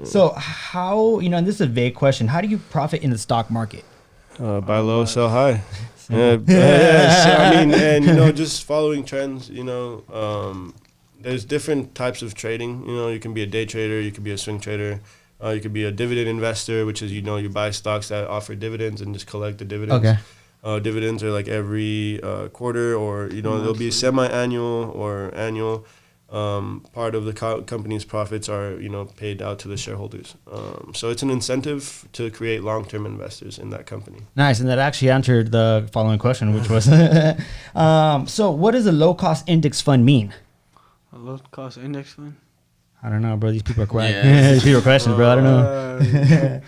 So how, and this is a vague question, how do you profit in the stock market? Buy low, sell high. And just following trends. There's different types of trading. You can be a day trader, you can be a swing trader, you could be a dividend investor, which is you buy stocks that offer dividends and just collect the dividends. Okay. Dividends are like every quarter, or there'll be semi-annual or annual. Part of the company's profits are paid out to the shareholders. So it's an incentive to create long-term investors in that company. Nice, and that actually answered the following question, which was, so what does a low-cost index fund mean? A low-cost index fund? I don't know, bro. These people are quiet. These people are questions, bro. I don't know.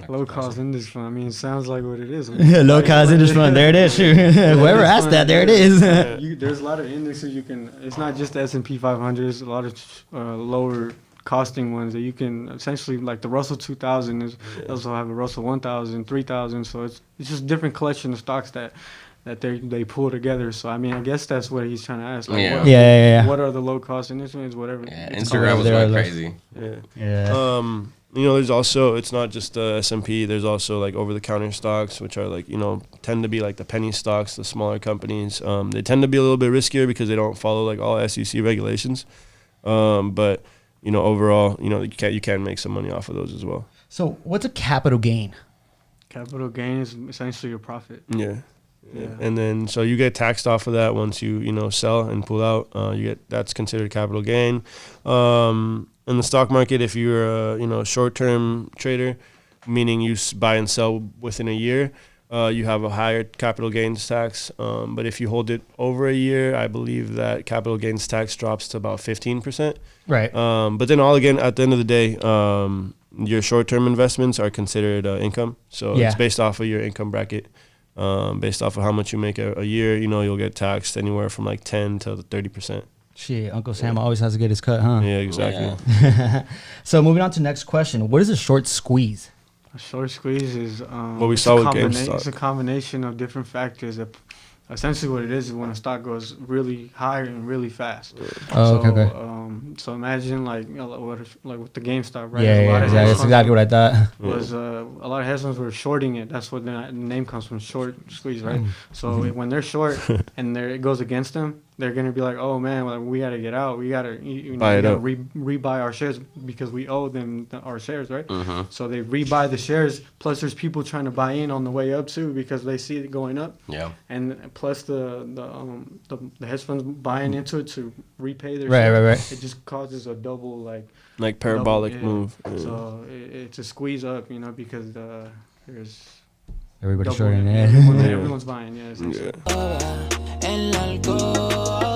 Low-cost index fund. I mean, it sounds like what it is. Low-cost index fund. There it is. Whoever asked that, there it is. There's a lot of indexes you can. It's not just the S&P 500. There's a lot of lower costing ones that you can essentially, like the Russell 2000 is also have a Russell 1000, 3000. So it's just different collection of stocks that they pull together. So I mean, I guess that's what he's trying to ask. Like, what are the low cost industries? Whatever. Yeah, Instagram was going crazy. There's also, it's not just the S&P. There's also like over-the-counter stocks, which are like tend to be like the penny stocks, the smaller companies. They tend to be a little bit riskier because they don't follow like all SEC regulations. But overall, you can make some money off of those as well. So what's a capital gain? Capital gain is essentially your profit. Yeah. And then so you get taxed off of that once you sell and pull out. That's considered capital gain. In the stock market, if you're a short-term trader, meaning you buy and sell within a year, you have a higher capital gains tax. But if you hold it over a year, I believe that capital gains tax drops to about 15%. Right. But then at the end of the day, your short-term investments are considered income. So it's based off of your income bracket. Based off of how much you make a year, you'll get taxed anywhere from like 10 to 30%. Shit, Uncle Sam always has to get his cut, huh? Yeah, exactly. Yeah. So moving on to the next question. What is a short squeeze? A short squeeze is what we saw with GameStop. It's a combination of different factors. Essentially what it is when a stock goes really high and really fast. Okay. So imagine like with the GameStop, right? Yeah, that's exactly what I thought. Was a lot of hedge funds were shorting it. That's what the name comes from, short squeeze, right? So when they're short and it goes against them, they're gonna be like, oh man, we gotta get out. We gotta rebuy our shares because we owe them our shares, right? So they rebuy the shares. Plus, there's people trying to buy in on the way up too because they see it going up. Yeah. And plus the hedge funds buying into it to repay their shares. Right. It just causes a double like parabolic move. Yeah. So it's a squeeze up, because there's everybody's shorting. Yeah. Everyone's buying. Yeah. El alcohol